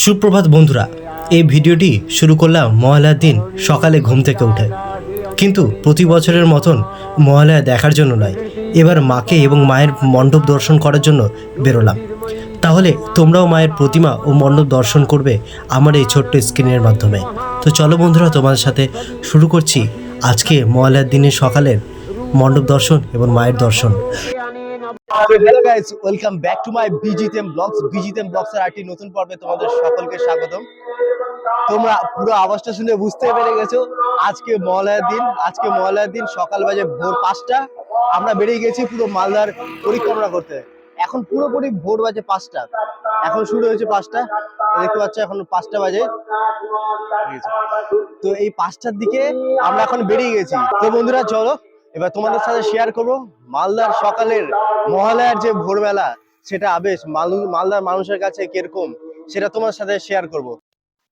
সুপ্রভাত বন্ধুরা, এই ভিডিওটি শুরু করলাম মহালয়ার দিন সকালে ঘুম থেকে উঠে। কিন্তু প্রতি বছরের মতন মহালয়া দেখার জন্য নয়, এবার মাকে এবং মায়ের মণ্ডপ দর্শন করার জন্য বেরোলাম। তাহলে তোমরাও মায়ের প্রতিমা ও মণ্ডপ দর্শন করবে আমার এই ছোট্ট স্ক্রিনের মাধ্যমে। তো চলো বন্ধুরা, তোমাদের সাথে শুরু করছি আজকে মহালয়ার দিনের সকালের মণ্ডপ দর্শন এবং মায়ের দর্শন। Hello guys, welcome back to my বিজিতেম ব্লগস। বিজিতেম ব্লগস এর একটি নতুন পর্বে তোমাদের সকলকে স্বাগতম। তোমরা পুরো আওয়াজটা শুনে বুঝতে পেরে গেছো আজকে মহালয়ার দিন সকাল বাজে ভোর 5টা। আমরা বেরিয়ে গেছি পুরো মালদার পরিক্রমা করতে। এখন পুরোপুরি ভোর বাজে 5টা, এখন শুরু হয়েছে 5টা, দেখতে পাচ্ছ এখন 5টা বাজে। তো এই 5টার দিকে আমরা এখন বেরিয়ে গেছি। তো বন্ধুরা চলো এবার তোমাদের সাথে শেয়ার করবো মালদার সকালের মহালয়ার যে ভোরবেলা, সেটা আবেশ মালদার মানুষের কাছে কিরকম সেটা তোমার সাথে শেয়ার করব।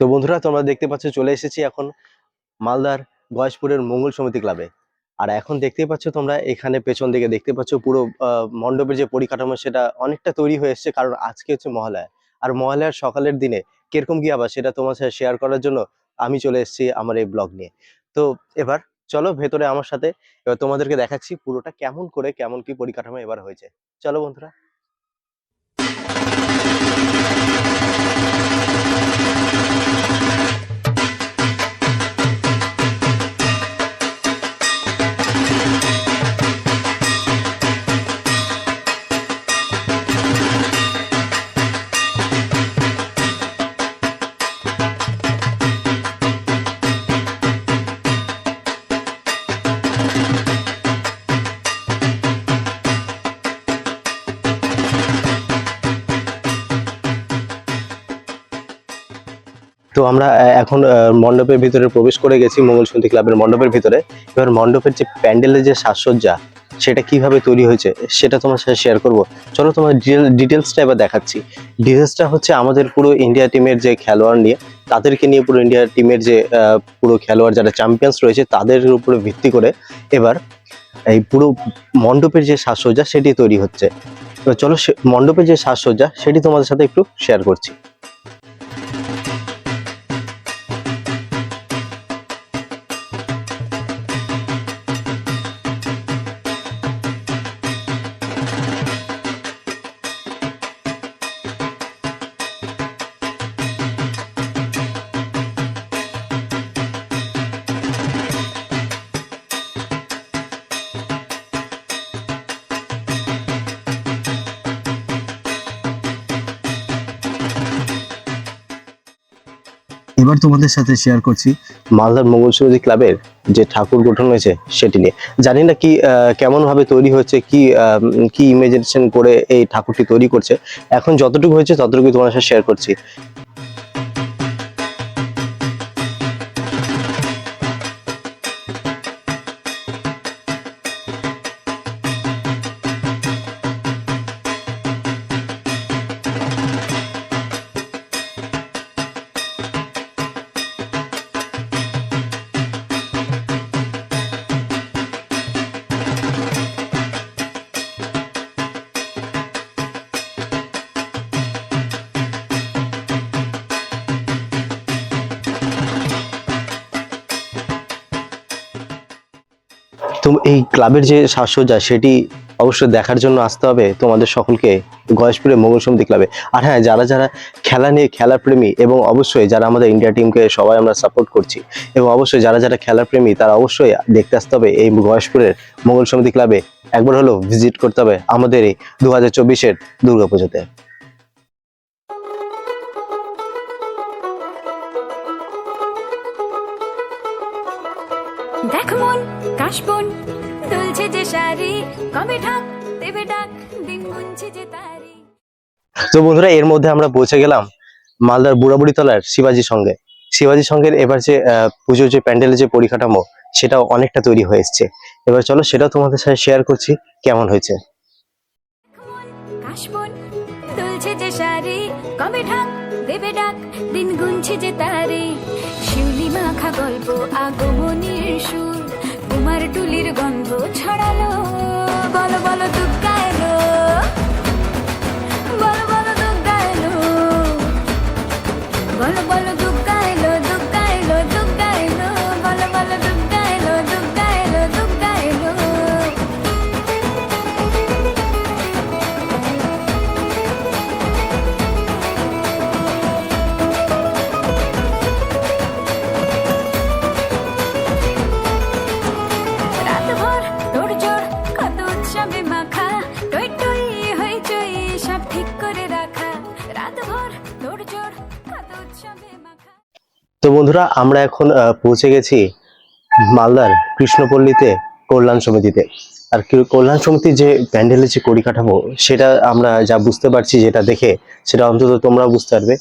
তো বন্ধুরা তোমরা দেখতে পাচ্ছ চলে এসেছি এখন মালদার গয়েশপুরের মঙ্গল সমিতি ক্লাবে। আর এখন দেখতেই পাচ্ছ তোমরা এখানে পেছন দিকে দেখতে পাচ্ছ পুরো মণ্ডপের যে পরিকাঠামো সেটা অনেকটা তৈরি হয়ে এসছে, কারণ আজকে হচ্ছে মহালয়া। আর মহালয়ার সকালের দিনে কিরকম কি আবার সেটা তোমার সাথে শেয়ার করার জন্য আমি চলে এসেছি আমার এই ব্লগ নিয়ে। তো এবার চলো ভেতরে আমার সাথে, এবার তোমাদেরকে দেখাচ্ছি পুরোটা কেমন কি পরিকাঠামো এবার হয়েছে। চলো বন্ধুরা। তো আমরা এখন মণ্ডপের ভিতরে প্রবেশ করে গেছি, মঙ্গল সমিতি ক্লাবের মণ্ডপের ভিতরে। এবার মণ্ডপের যে প্যান্ডেলের যে সাজসজ্জা সেটা কিভাবে তৈরি হয়েছে সেটা তোমার সাথে শেয়ার করব। চলো তোমার ডিটেলসটা এবার দেখাচ্ছি। ডিটেলসটা হচ্ছে আমাদের পুরো ইন্ডিয়া টিমের যে খেলোয়াড় নিয়ে, তাদেরকে নিয়ে পুরো ইন্ডিয়া টিমের যে পুরো খেলোয়াড় যারা চ্যাম্পিয়ন্স রয়েছে তাদের উপরে ভিত্তি করে এবার এই পুরো মণ্ডপের যে সাজসজ্জা সেটি তৈরি হচ্ছে। এবার চলো মণ্ডপের যে সাজসজ্জা সেটি তোমাদের সাথে একটু শেয়ার করছি। এবার তোমাদের সাথে শেয়ার করছি মালদার মঙ্গল সমিতি ক্লাবের যে ঠাকুর গঠন হয়েছে সেটি নিয়ে। জানি না কি কেমন ভাবে তৈরি হচ্ছে, কি ইমাজিনেশন করে এই ঠাকুরটি তৈরি করছে। এখন যতটুকু হয়েছে ততটুকু তোমার সাথে শেয়ার করছি। তো এই ক্লাবের যে সাজসজ্জা সেটি অবশ্যই দেখার জন্য আসতে হবে তোমাদের সকলকে গয়েশপুরের মঙ্গল সমিতি ক্লাবে। আর হ্যাঁ, যারা যারা খেলা নিয়ে খেলা প্রেমী এবং অবশ্যই যারা আমাদের ইন্ডিয়া টিমকে সবাই আমরা সাপোর্ট করছি, এবং অবশ্যই যারা যারা খেলা প্রেমী তারা অবশ্যই দেখতে আসতে হবে এই গয়েশপুরের মঙ্গল সমিতি ক্লাবে। একবার হলো ভিজিট করতে হবে আমাদের এই 2024-এর দুর্গাপুজোতে। দেখ মন কাশবন দুলছে যে শাড়ি, কবে ঠাক দেবে ডাক দিন গুনছে যে তারি। তো বন্ধুরা এর মধ্যে আমরা পৌঁছে গেলাম মালদার বুড়াবুড়ি তলার শিবাজি সঙ্গের এবার যে পুজোর যে প্যান্ডেলের যে পরিকাঠামো সেটাও অনেকটা তৈরি হয়ে এসছে। এবার চলো সেটাও তোমাদের সাথে শেয়ার করছি কেমন হয়েছে। কাশবন দুলছে যে শাড়ি, কবে ঠাক দেবে ডাক দিন গুনছে যে তারি। শিউলি মাখা গল্প আগমনীর সুর, তোমার টুলির গন্ধ ছড়ালো। বলো বলো দুগ্গা এলো, বলো বলো দুগ্গা বলো দুগ্গা এলো দুগ্গা এলো দুগ্গা এলো, বলো বলো দুগ্গা এলো দুগ্গা এলো দুগ্গা এলো। রাতভর তোড়জোড় কত উৎসবে মাখা, টই টই হইচই সব ঠিক করে রাখা। রাতভর তোড়জোড় কত উৎসবে মাখা। তো বন্ধুরা আমরা এখন পৌঁছে গেছি মালদার কৃষ্ণপল্লীতে কল্যাণ সমিতিতে। আর কল্যাণ সমিতির যে প্যান্ডেলের যে পরিকাঠামো সেটা আমরা যা বুঝতে পারছি, যেটা দেখে সেটা অন্তত তোমরা বুঝতে পারবে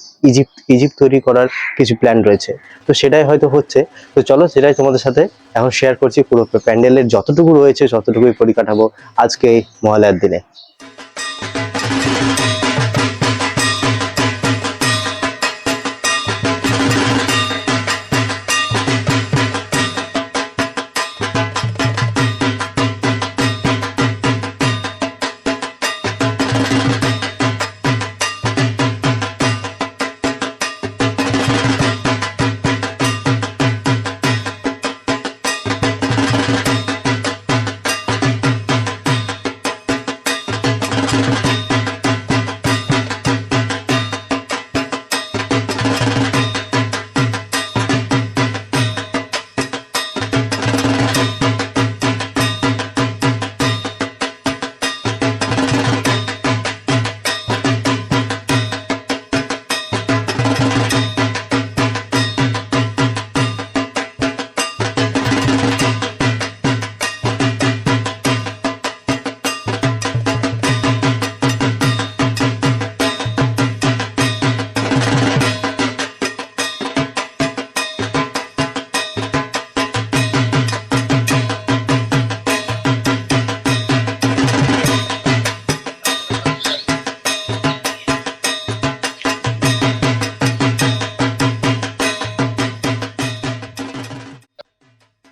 ইজিপ্ট তৈরি করার কিছু প্ল্যান রয়েছে, তো সেটাই হয়তো হচ্ছে। তো চলো সেটাই তোমাদের সাথে এখন শেয়ার করছি, পুরো প্যান্ডেলের যতটুকু রয়েছে যতটুকুই পরিকাঠামো আজকে এই মহালয়ার দিনে।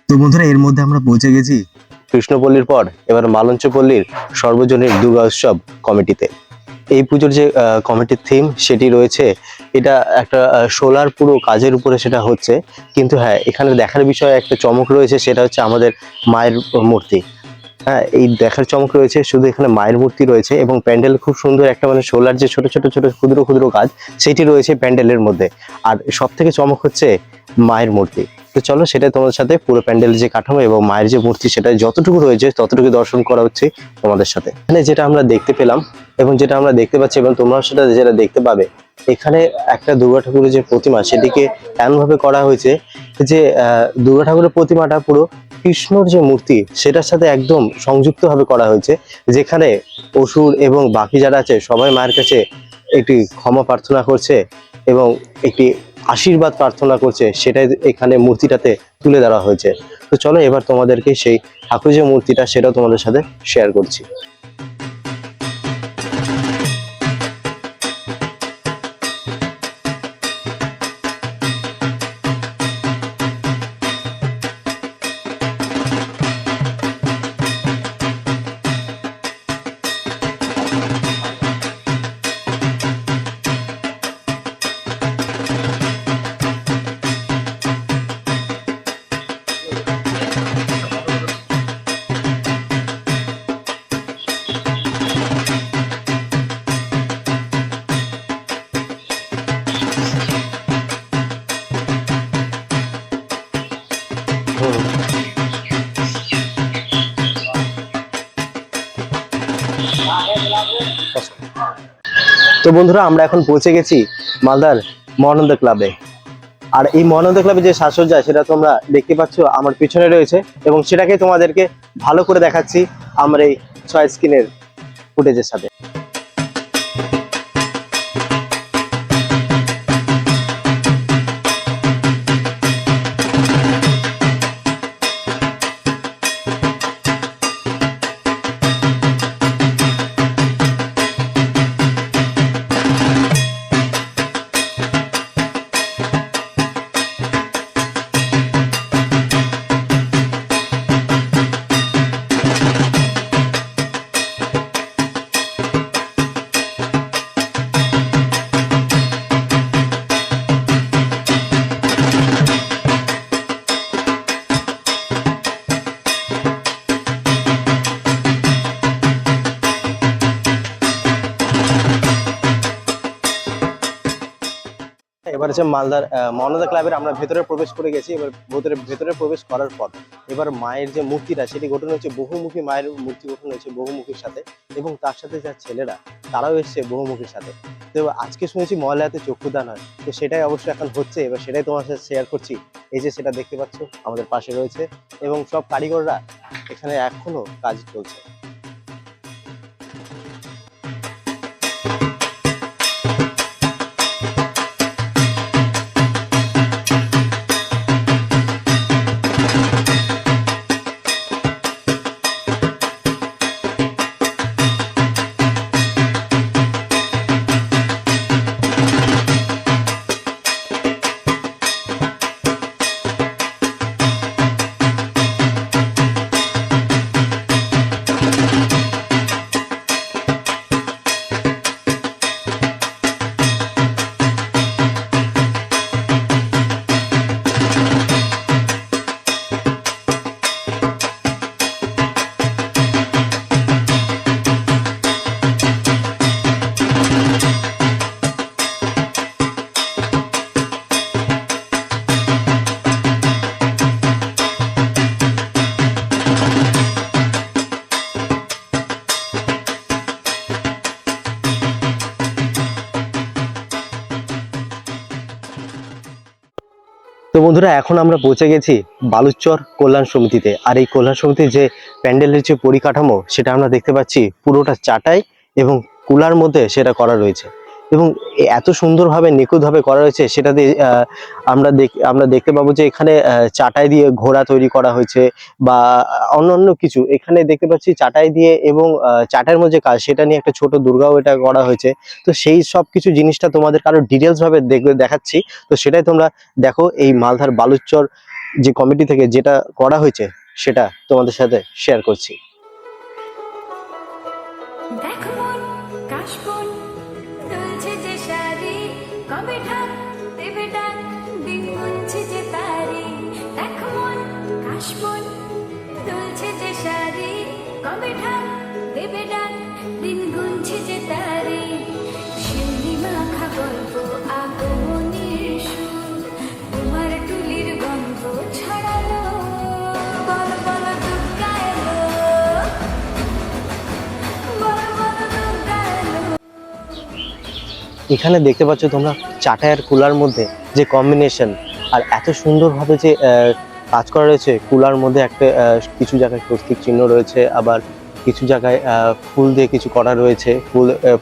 তো বন্ধুরা এর মধ্যে আমরা পৌঁছে গেছি কৃষ্ণপল্লীর পর এবার মালঞ্চপল্লীর সর্বজনীন দুর্গা উৎসব কমিটিতে। এই পুজোর যে কমিটির থিম সেটি রয়েছে, এটা একটা সোলার পুরো কাজের উপরে সেটা হচ্ছে। কিন্তু হ্যাঁ, এখানে দেখার বিষয়ে একটা চমক রয়েছে, সেটা হচ্ছে আমাদের মায়ের মূর্তি। হ্যাঁ, এই দেখার চমক রয়েছে, শুধু এখানে মায়ের মূর্তি রয়েছে এবং প্যান্ডেল খুব সুন্দর একটা মানে সোলার যে ছোট ছোট ছোট ক্ষুদ্র ক্ষুদ্র কাজ সেটি রয়েছে প্যান্ডেলের মধ্যে। আর সব থেকে চমক হচ্ছে মায়ের মূর্তি। তো চলো সেটাই তোমাদের সাথে পুরো প্যান্ডেলের যে কাঠামো এবং মায়ের যে মূর্তি সেটা যতটুকু রয়েছে ততটুকু দর্শন করা হচ্ছে তোমাদের সাথে। এখানে যেটা আমরা দেখতে পেলাম এবং যেটা আমরা দেখতে পাচ্ছি এবং তোমরা সেটা যেটা দেখতে পাবে, এখানে একটা দুর্গা ঠাকুরের যে প্রতিমা সেটিকে এমন ভাবে করা হয়েছে যে দুর্গা ঠাকুরের প্রতিমাটা পুরো কৃষ্ণর যে মূর্তি সেটার সাথে একদম সংযুক্ত ভাবে করা হয়েছে, যেখানে অসুর এবং বাকি যারা আছে সবাই মায়ের কাছে একটি ক্ষমা প্রার্থনা করছে এবং একটি আশীর্বাদ প্রার্থনা করছে, সেটাই এখানে মূর্তিটাতে তুলে ধরা হয়েছে। তো চলো এবার তোমাদেরকে সেই ঠাকুরের যে মূর্তিটা সেটাও তোমাদের সাথে শেয়ার করছি। তো বন্ধুরা আমরা এখন পৌঁছে গেছি মালদার মহানন্দা ক্লাবে। আর এই মহানন্দা ক্লাবে যে সাজসজ্জা সেটা তোমরা দেখতে পাচ্ছ আমার পিছনে রয়েছে এবং সেটাকে তোমাদেরকে ভালো করে দেখাচ্ছি আমার এই 6 স্ক্রিনের ফুটেজের সাথে। এবার হচ্ছে মালদার মহানন্দা ক্লাবের আমরা ভেতরে প্রবেশ করে গেছি। এবার ভেতরে প্রবেশ করার পর এবার মায়ের যে মূর্তিটা সেটি গঠন হয়েছে বহুমুখী, মায়ের মূর্তি গঠন হয়েছে বহুমুখীর সাথে, এবং তার সাথে যার ছেলেরা তারাও এসছে বহুমুখীর সাথে। তো আজকে শুনেছি মহালয়াতে চক্ষুদান হয়, তো সেটাই অবশ্যই এখন হচ্ছে। এবার সেটাই তোমার সাথে শেয়ার করছি। এই যে সেটা দেখতে পাচ্ছ আমাদের পাশে রয়েছে, এবং সব কারিগররা এখানে এখনো কাজ চলছে। তো বন্ধুরা, এখন আমরা পৌঁছে গেছি বালুচর কল্যাণ সমিতিতে। আর এই কল্যাণ সমিতির যে প্যান্ডেলের যে পরিকাঠামো সেটা আমরা দেখতে পাচ্ছি পুরোটা চাটাই এবং কুলার মধ্যে সেটা করা রয়েছে, এবং এত সুন্দরভাবে নিখুঁতভাবে করা রয়েছে সেটা দিয়ে আমরা দেখতে পাবো যে এখানে চাটাই দিয়ে ঘোড়া তৈরি করা হয়েছে বা অন্যান্য কিছু এখানে দেখতে পাচ্ছি চাটাই দিয়ে, এবং চাটাইয়ের মধ্যে কাজ সেটা নিয়ে একটা ছোট দুর্গাও এটা করা হয়েছে। তো সেই সব কিছু জিনিসটা তোমাদের আরো ডিটেলস ভাবে দেখাচ্ছি। তো সেটাই তোমরা দেখো, এই মালদার বালুচর যে কমিটি থেকে যেটা করা হয়েছে সেটা তোমাদের সাথে শেয়ার করছি। দেখ মন কাশবন দুলছে যে শাড়ি, কবে ঢাক দেবে ডাক দিন গুনছে যে তারি। দেখ মন কাশবন দুলছে যে শাড়ি, কবে ঢাক দেবে ডাক দিন গুনছে যে তারি। শিউলি মাখা গল্প আগমনীর সুর, তোমার টুলির গন্ধ ছড়ালো, বল বল দুর্গা এলো, বল বল দুর্গা এলো। এখানে দেখতে পাচ্ছ তোমরা চাটাই আর কুলার মধ্যে যে কম্বিনেশন, আর এত সুন্দরভাবে যে কাজ করা রয়েছে। কুলার মধ্যে একটা কিছু জায়গায় স্বস্তিক চিহ্ন রয়েছে, আবার কিছু জায়গায় ফুল দিয়ে কিছু করা রয়েছে,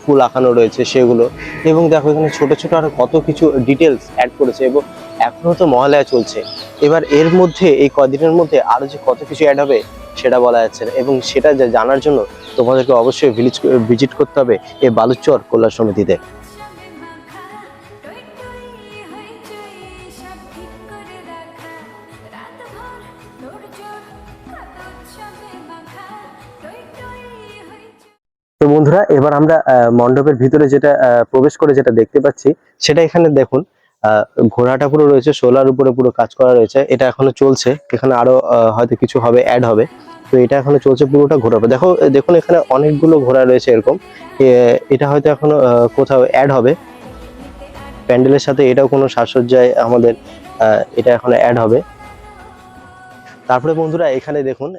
ফুল আঁকানো রয়েছে সেগুলো। এবং দেখো এখানে ছোট ছোট আরো কত কিছু ডিটেলস অ্যাড করেছে, এবং এখনো তো মহালয়া চলছে। এবার এর মধ্যে এই কদিনের মধ্যে আরো যে কত কিছু অ্যাড হবে সেটা বলা যাচ্ছে না, এবং সেটা জানার জন্য তোমাদেরকে অবশ্যই ভিজিট করতে হবে এই বালুচর কল্যাণ সমিতিতে। তো বন্ধুরা, এবার আমরা মণ্ডপের ভিতরে যেটা প্রবেশ করে যেটা দেখতে পাচ্ছি সেটা এখানে দেখুন, ঘোড়াটা পুরো রয়েছে সোলার উপরে, পুরো কাজ করা রয়েছে। এটা এখনো চলছে, এখানে আরো হয়তো কিছু হবে, অ্যাড হবে। তো এটা এখনো চলছে পুরোটা ঘোড়া। দেখুন এখানে অনেকগুলো ঘোড়া রয়েছে এরকম। এটা হয়তো এখনো কোথাও অ্যাড হবে প্যান্ডেলের সাথে, এটাও কোনো সাজসজ্জায় আমাদের এটা এখনো অ্যাড হবে। তারপরে বন্ধুরা এখানে দেখুন,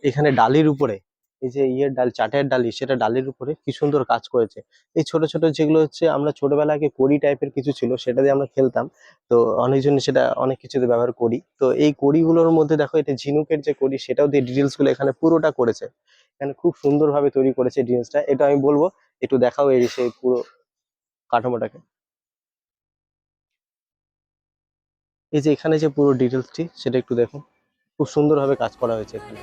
এখানে ডালির উপরে এই যে ডাল, চাটের ডালি, সেটা ডালির উপরে কি সুন্দর কাজ করেছে। এই ছোট ছোট যেগুলো হচ্ছে আমরা ছোটবেলায় আগে কড়ি টাইপের কিছু ছিল সেটা দিয়ে আমরা খেলতাম, তো অনেকজন সেটা অনেক কিছুতে ব্যবহার করি। তো এই কড়িগুলোর মধ্যে দেখো এটা ঝিনুকের যে কড়ি, সেটাও দিয়ে ডিটেলস গুলো এখানে পুরোটা করেছে। এখানে খুব সুন্দরভাবে তৈরি করেছে ডিটেলসটা। এটা আমি বলবো একটু দেখাও এই সেই পুরো কাঠামোটাকে। এই যে এখানে যে পুরো ডিটেলসটি সেটা একটু দেখুন, খুব সুন্দরভাবে কাজ করা হয়েছে এখানে।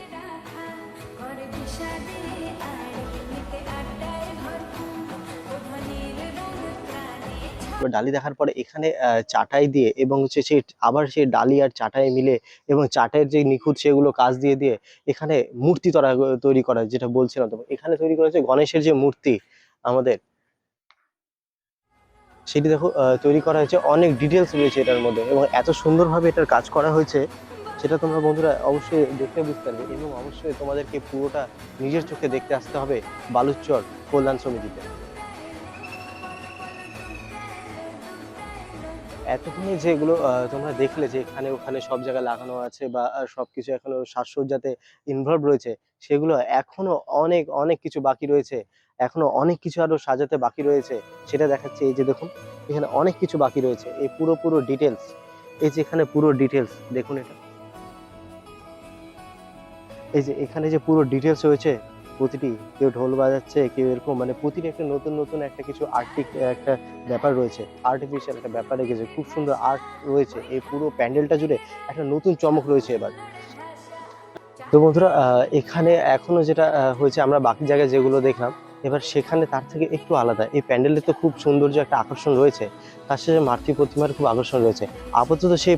ডালি দেখার পরে এখানে চাটাই দিয়ে, এবং হচ্ছে সেই আবার সেই ডালি আর চাটাই মিলে, এবং চাটাইয়ের যে নিখুঁত সেগুলো কাজ দিয়ে দিয়ে এখানে মূর্তি তৈরি করা, যেটা বলছিলাম তো, এখানে তৈরি করা হয়েছে গণেশের যে মূর্তি আমাদের, সেটি দেখো তৈরি করা হয়েছে। অনেক ডিটেলস রয়েছে এটার মধ্যে, এবং এত সুন্দরভাবে এটার কাজ করা হয়েছে সেটা তোমরা বন্ধুরা অবশ্যই দেখতে বুঝতে পারবে, এবং অবশ্যই তোমাদেরকে পুরোটা নিজের চোখে দেখতে আসতে হবে বালুচর কল্যাণ সমিতিতে। এতক্ষণে যেগুলো তোমরা দেখলে যে এখানে ওখানে সব জায়গায় লাগানো আছে বা সবকিছু এখনো সাজসজ্জাতে ইনভলভ রয়েছে, সেগুলো এখনো অনেক অনেক কিছু বাকি রয়েছে। এখনো অনেক কিছু আরো সাজাতে বাকি রয়েছে, সেটা দেখাচ্ছে। এই যে দেখুন, এখানে অনেক কিছু বাকি রয়েছে। এই পুরো পুরো ডিটেলস, এই যে এখানে পুরো ডিটেলস দেখুন। এটা এই যে এখানে যে পুরো ডিটেলস রয়েছে, প্রতিটি, কেউ ঢোল বাজাচ্ছে, কেউ এরকম, মানে প্রতিটি একটা নতুন নতুন একটা কিছু একটা ব্যাপার রয়েছে, আর্টিফিশিয়াল একটা ব্যাপার রেখেছে। খুব সুন্দর আর্ট রয়েছে এই পুরো প্যান্ডেলটা জুড়ে, একটা নতুন চমক রয়েছে এবার। তো বন্ধুরা, এখানে এখনো যেটা হয়েছে, আমরা বাকি জায়গায় যেগুলো দেখলাম, এবার সেখানে তার থেকে একটু আলাদা। এই প্যান্ডেলে তো খুব সৌন্দর্য একটা আকর্ষণ রয়েছে, তার সাথে মাতৃ প্রতিমার খুব আকর্ষণ রয়েছে। আপাতত সেই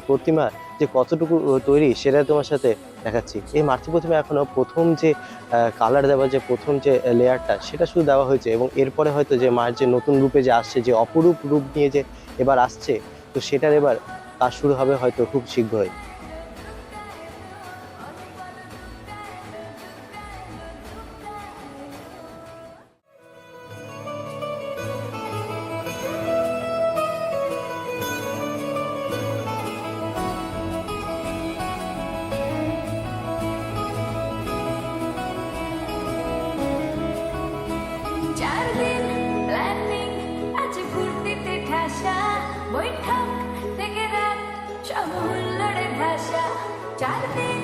প্রতিমা যে কতটুকু তৈরি, সেটা তোমার সাথে দেখাচ্ছি। এই মাতৃ প্রতিমা এখনো প্রথম যে কালার দেওয়া, যে প্রথম যে লেয়ারটা, সেটা শুধু দেওয়া হয়েছে, এবং এরপরে হয়তো যে মায়ের যে নতুন রূপে যে আসছে, যে অপরূপ রূপ নিয়ে যে এবার আসছে, তো সেটার এবার কাজ শুরু হবে হয়তো খুব শীঘ্রই। চার দিন প্ল্যানিং আছে, ফুর্তিতে ঠাসা বৈঠক থেকে রাত, সব হুল্লোড়ে ভাষা। 4 দিন